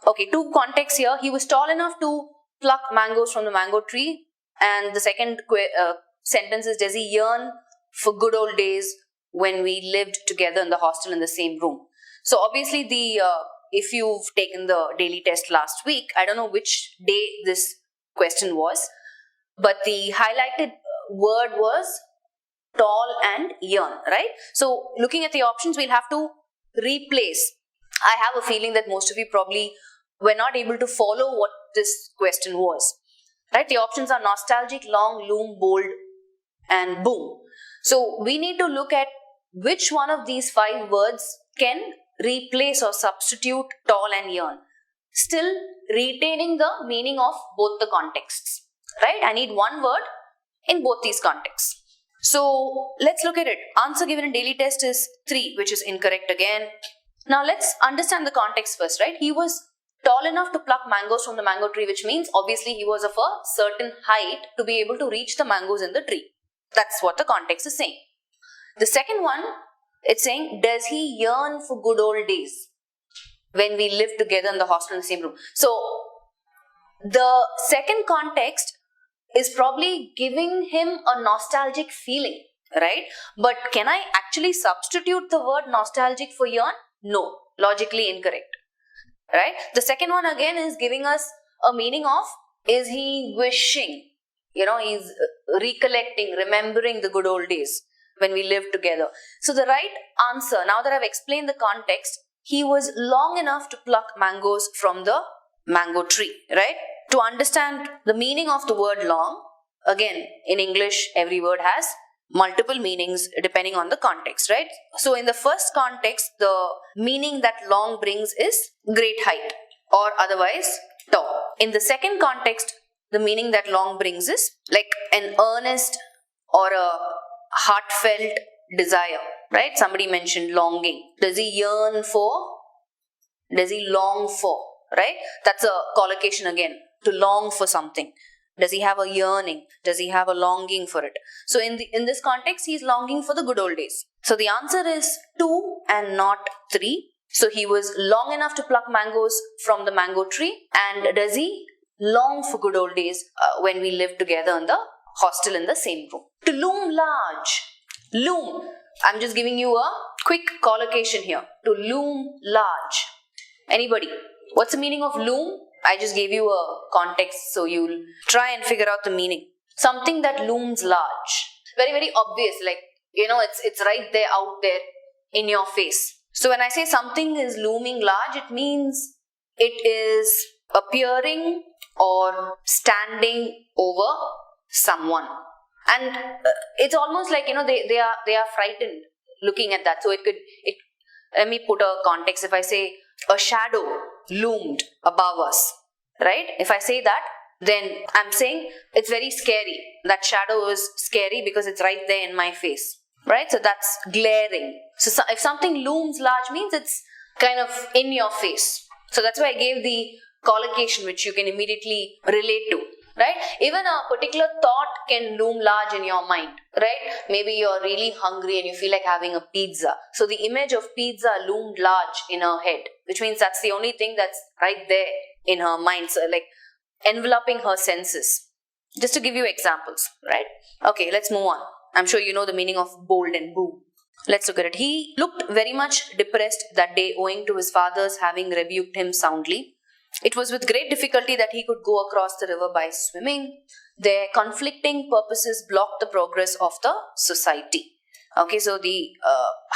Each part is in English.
Okay, two contexts here. He was tall enough to pluck mangoes from the mango tree. And the second sentence is, does he yearn for good old days when we lived together in the hostel in the same room? So obviously if you've taken the daily test last week, I don't know which day this question was, but the highlighted word was tall and yearn, right? So looking at the options, we'll have to replace. I have a feeling that most of you probably were not able to follow what this question was, right? The options are nostalgic, long, loom, bold, and boom. So we need to look at which one of these 5 words can replace or substitute tall and yearn, still retaining the meaning of both the contexts, right? I need one word in both these contexts. So let's look at it. Answer given in daily test is 3, which is incorrect again. Now let's understand the context first, right? He was tall enough to pluck mangoes from the mango tree, which means obviously he was of a certain height to be able to reach the mangoes in the tree. That's what the context is saying. The second one, it's saying, does he yearn for good old days when we lived together in the hostel in the same room? So the second context is probably giving him a nostalgic feeling, right? But can I actually substitute the word nostalgic for yearn? No, logically incorrect, right? The second one again is giving us a meaning of, is he wishing? He's recollecting, remembering the good old days when we lived together. So the right answer, now that I've explained the context, he was long enough to pluck mangoes from the mango tree, right? To understand the meaning of the word long, again, in English, every word has multiple meanings depending on the context, right? So in the first context, the meaning that long brings is great height or otherwise tall. In the second context, the meaning that long brings is like an earnest or a heartfelt desire, right? Somebody mentioned longing. Does he yearn for? Does he long for? Right? That's a collocation again, to long for something. Does he have a yearning? Does he have a longing for it? So in this context, he's longing for the good old days. So the answer is 2 and not 3. So he was long enough to pluck mangoes from the mango tree. And does he long for good old days when we lived together in the hostel in the same room? To loom large. Loom. I'm just giving you a quick collocation here. To loom large. Anybody? What's the meaning of loom? I just gave you a context so you'll try and figure out the meaning. Something that looms large. Very, very obvious. Like, it's right there, out there in your face. So when I say something is looming large, it means it is appearing or standing over someone. And it's almost like, they are frightened looking at that. So let me put a context. If I say a shadow loomed above us, right? If I say that, then I'm saying it's very scary. That shadow is scary because it's right there in my face, right? So that's glaring. So if something looms large means it's kind of in your face. So that's why I gave the collocation which you can immediately relate to, right? Even a particular thought can loom large in your mind, right? Maybe you're really hungry and you feel like having a pizza. So the image of pizza loomed large in her head, which means that's the only thing that's right there in her mind. So like enveloping her senses. Just to give you examples, right? Okay, let's move on. I'm sure you know the meaning of bold and boom. Let's look at it. He looked very much depressed that day owing to his father's having rebuked him soundly. It was with great difficulty that he could go across the river by swimming. Their conflicting purposes blocked the progress of the society. Okay, so the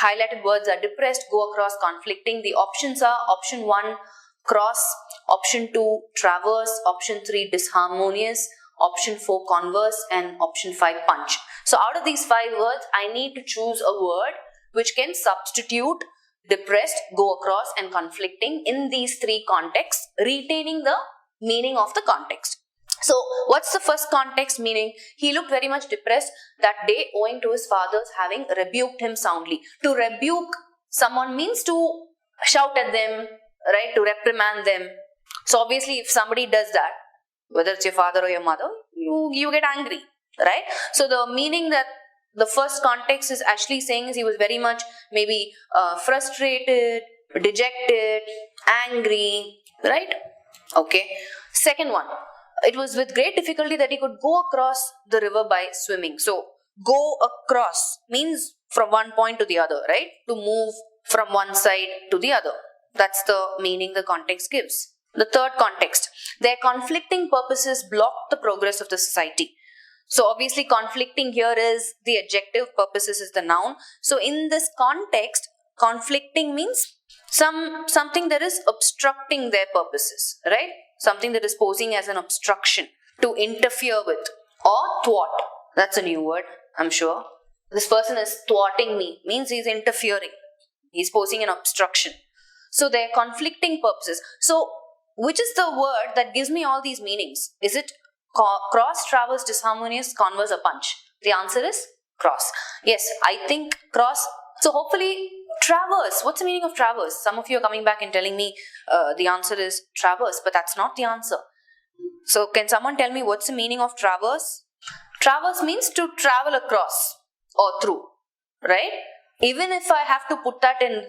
highlighted words are depressed, go across, conflicting. The options are option 1, cross, option 2, traverse, option 3, disharmonious, option 4, converse, and option 5, punch. So out of these 5 words, I need to choose a word which can substitute depressed, go across, and conflicting in these 3 contexts, retaining the meaning of the context. So what's the first context meaning? He looked very much depressed that day owing to his father's having rebuked him soundly. To rebuke someone means to shout at them, right? To reprimand them. So obviously if somebody does that, whether it's your father or your mother, you get angry, right? So the meaning that the first context is actually saying is he was very much maybe frustrated, dejected, angry, right? Okay. Second one, it was with great difficulty that he could go across the river by swimming. So go across means from one point to the other, right? To move from one side to the other. That's the meaning the context gives. The third context, their conflicting purposes blocked the progress of the society. So obviously conflicting here is the adjective, purposes is the noun. So in this context, conflicting means something that is obstructing their purposes, right? Something that is posing as an obstruction, to interfere with, or thwart. That's a new word, I'm sure. This person is thwarting me, means he's interfering. He's posing an obstruction. So they're conflicting purposes. So which is the word that gives me all these meanings? Is it cross, traverse, disharmonious, converse, or punch? The answer is cross. Yes, I think cross. So hopefully traverse. What's the meaning of traverse? Some of you are coming back and telling me the answer is traverse, but that's not the answer. So can someone tell me what's the meaning of traverse? Traverse means to travel across or through, right? Even if I have to put that in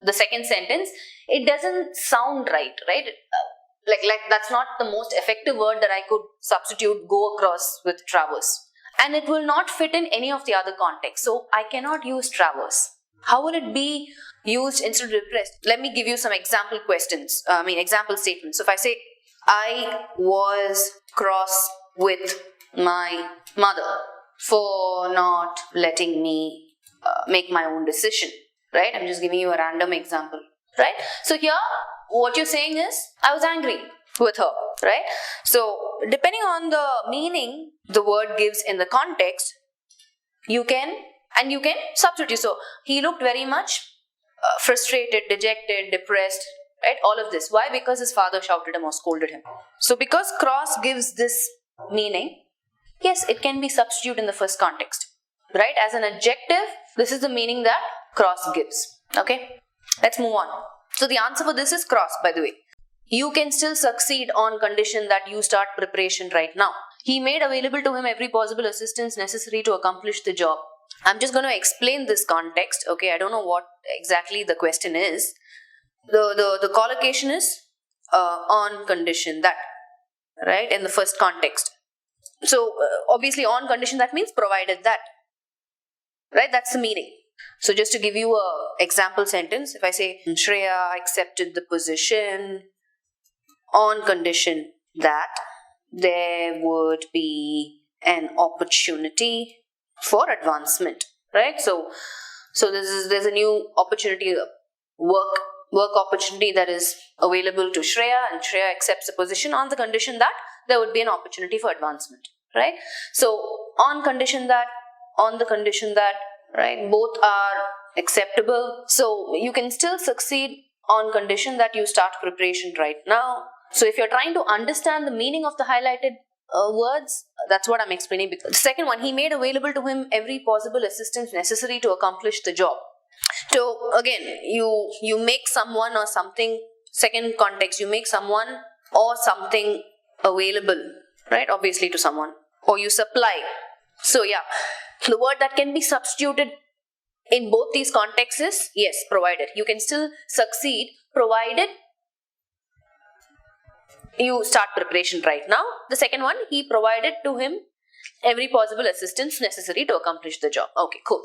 the second sentence, it doesn't sound right? Like that's not the most effective word that I could substitute go across with traverse. And it will not fit in any of the other contexts. So I cannot use traverse. How will it be used instead of repressed? Let me give you some example example statements. So if I say, I was cross with my mother for not letting me make my own decision, right? I'm just giving you a random example, right? So here, what you're saying is, I was angry with her, right? So depending on the meaning the word gives in the context, you can substitute. So he looked very much frustrated, dejected, depressed, right? All of this. Why? Because his father shouted him or scolded him. So because cross gives this meaning, yes, it can be substituted in the first context, right? As an adjective, this is the meaning that cross gives. Okay, let's move on. So the answer for this is cross, by the way. You can still succeed on condition that you start preparation right now. He made available to him every possible assistance necessary to accomplish the job. I'm just going to explain this context. Okay, I don't know what exactly the question is. The collocation is on condition that, right, in the first context. So obviously on condition that means provided that, right? That's the meaning. So just to give you a example sentence, if I say Shreya accepted the position on condition that there would be an opportunity for advancement, right? So there's a new opportunity, work opportunity that is available to Shreya, and Shreya accepts the position on the condition that there would be an opportunity for advancement, right? So on condition that, on the condition that, right, both are acceptable. So you can still succeed on condition that you start preparation right now. So if you're trying to understand the meaning of the highlighted words, that's what I'm explaining. The second one, he made available to him every possible assistance necessary to accomplish the job. So again, you make someone or something, second context, you make someone or something available, right, obviously to someone, or you supply. So yeah, the word that can be substituted in both these contexts is, yes, provided. You can still succeed provided you start preparation right now. The second one, he provided to him every possible assistance necessary to accomplish the job. Okay, cool.